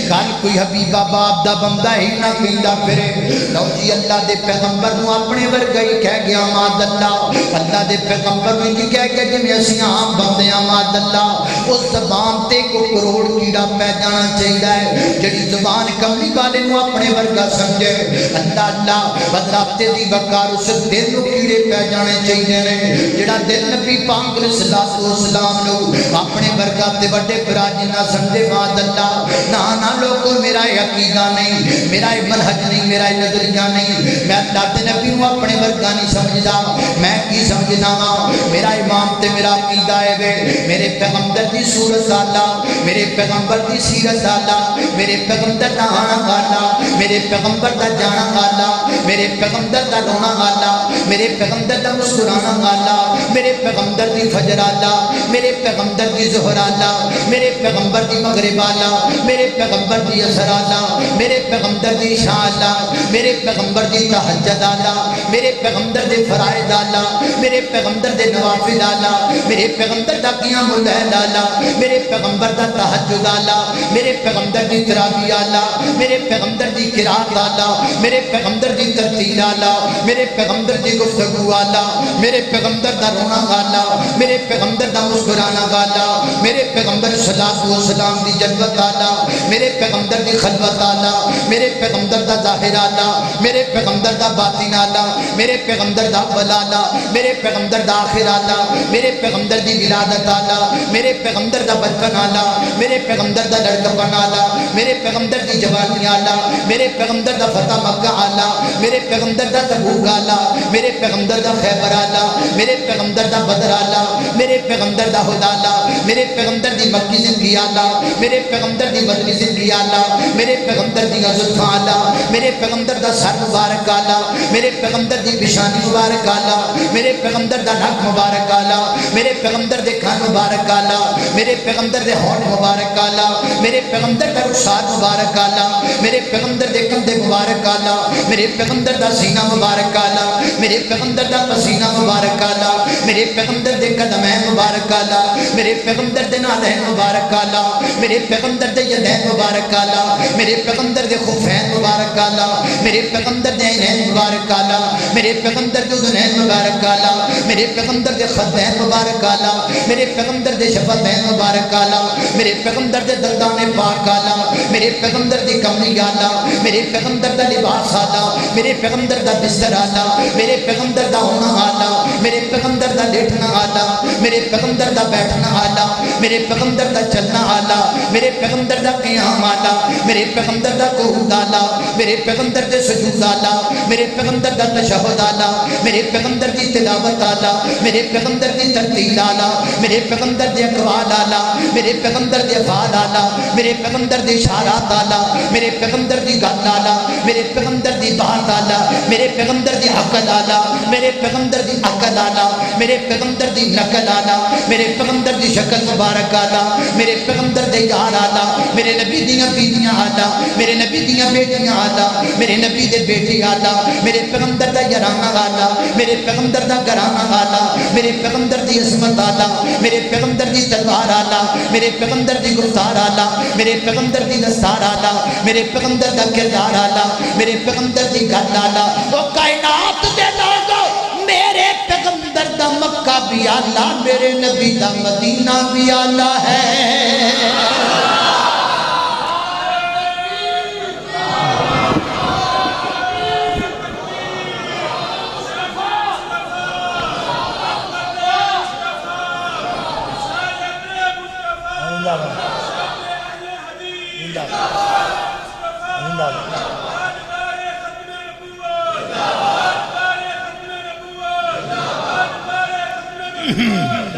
گل کوئی حبیبہ باپ دا بندہ ہی نہ کہندا پھرے لو جی اللہ دے پیغمبر نو اپنے ورگا ہی کہہ گیا ماد اللہ دے پیغمبر نو انج کہہ کے جویں اسی عام بندے ہاں ماد اللہ اس زبان تے کو کروڑ کیڑا پہ جانا چاہیے ہے جڑی زبان کملی والے نو اپنے ورگا سمجھے اللہ بدرابطے دی وقار اس دل نو کیڑے پہ جانے چاہیے نے جڑا دل نبی پاک علیہ السلام نو اپنے ورگا تے بڑے براج نہ سمجھے ماد اللہ نہ لوگوں میرا عقیدہ نہیں میرا منہج نہیں میرا نظریہ نہیں میں اللہ دے نبی نو اپنے ورگا نہیں سمجھدا میں کی سمجھنا وا میرا امام تے میرا عقیدہ ہے وے میرے پیغمبر دی صورت اللہ میرے پیغمبر دی سیرت اللہ میرے پیغمبر دا آنا گالا میرے پیغمبر دا جانا گالا میرے پیغمبر دا رونا گالا میرے پیغمبر دا مسکرانا گالا میرے پیغمبر دی فجر اللہ میرے پیغمبر دی ظہر اللہ میرے پیغمبر دی مغرب اللہ میرے پیغمبر دی اثر اللہ میرے پیغمبر دی عشاء اللہ میرے پیغمبر دی تہجد اللہ میرے پیغمبر دے فرائض اللہ میرے پیغمبر دے نوافل اللہ میرے پیغمبر دا قیام اللیل اللہ میرے پیغمبر دا تہجد اللہ میرے پیغمبر دی تراویح اللہ میرے پیغمبر دی قرات اللہ میرے پیغمبر دی ترتیل اللہ میرے پیغمبر دی گفتگو اللہ میرے پیغمبر دا رونا اللہ میرے پیغمبر دا مسکرانا اللہ میرے پیغمبر صلاۃ و سلام دی جلوت اللہ میرے پیغمبر دی خلوت اللہ میرے پیغمبر دا ظاہر اللہ میرے پیغمبر دا باطن اللہ میرے پیغمبر دا اول اللہ میرے پیغمبر دا آخر اللہ میرے پیغمبر دی ولادت اللہ میرے پیغمبر دا بچپن اللہ میرے پیغمبر دا لڑکپن اللہ میرے پیغمبر دی جوانی اللہ میرے پیغمبر دا فتح مکہ اللہ میرے پیغمبر دا تبوک اللہ میرے پیغمبر دا خیبر اللہ میرے پیغمبر دا بدر اللہ میرے پیغمبر دا ہدا اللہ میرے پیغمبر دی مکی زندگی اللہ میرے پیغمبر دی بدری زندگی اللہ میرے پیغمبر دی غزلفہ اللہ میرے پیغمبر دا سر مبارک اللہ میرے پیغمبر دی بشانی مبارک اللہ میرے پیغمبر دا نک مبارک اللہ میرے پیغمبر دے کھان مبارک اللہ میرے پیغمبر دے ہونٹ مبارک اللہ میرے پیغمبر دا رخسار مبارک اللہ میرے پیغمبر دے کندھے مبارک اللہ میرے پیغمبر دا سینہ مبارک اللہ میرے پیغمبر دا پسینہ مبارک اللہ میرے پیغمبر دے قدمین مبارک اللہ میرے پیغمبر دے نالین مبارک اللہ میرے پیغمبر دے یدین مبارک اللہ میرے پیغمبر دے خفین مبارک اللہ میرے پیغمبر دے عینین مبارک اللہ میرے پیغمبر دے اذنین مبارک اللہ میرے پیغمبر دے خدین مبارک اللہ میرے پیغمبر دے شفتین مبارک اللہ میرے پیغمبر دے دندان پاک اللہ میرے پیغمبر دی کملی اللہ میرے پیغمبر دا لباس اللہ میرے پیغمبر دا بستر اللہ میرے پیغمبر دا ہونا اللہ میرے پیغمبر دا لیٹنا اللہ میرے پیغمبر دا بیٹھنا اللہ میرے پیغمبر دا چلنا اللہ میرے پیغمبر دا قیام اللہ میرے پیغمبر دا قعود اللہ میرے پیغمبر دے سجود اللہ میرے پیغمبر دا تشہد اللہ میرے پیغمبر دی تلاوت اللہ میرے پیغمبر دی ترتیل اللہ میرے پیغمبر دے اقوال اللہ میرے پیغمبر دے افعال اللہ میرے پیغمبر دے اشارات اللہ میرے پیغمبر دی گل اللہ میرے پیغمبر دی بات اللہ میرے پیغمبر دی عقل اللہ میرے پیغمبر دی عقل اللہ میرے پیغمبر دی نقل اللہ میرے پیغمبر دی شکل مبارک اللہ میرے پیغمبر دے یار اللہ میرے نبی دیاں بیٹیاں اللہ میرے نبی دیاں بیٹیاں اللہ میرے نبی دے بیٹی اللہ میرے پیغمبر دا یارانہ اللہ میرے پیغمبر دا گرانہ اللہ میرے پیغمبر دی عظمت اللہ میرے پیغمبر دی تلوار اللہ میرے پیغمبر دی گفتار اللہ میرے پیغمبر دی دستار اللہ میرے پیغمبر دا کردار اللہ میرے پیغمبر دی گل اللہ وہ کائنات دے لوگو میرے پیغمبر دا مکہ بھی اللہ میرے نبی دا مدینہ بھی اللہ ہے Mm-hmm.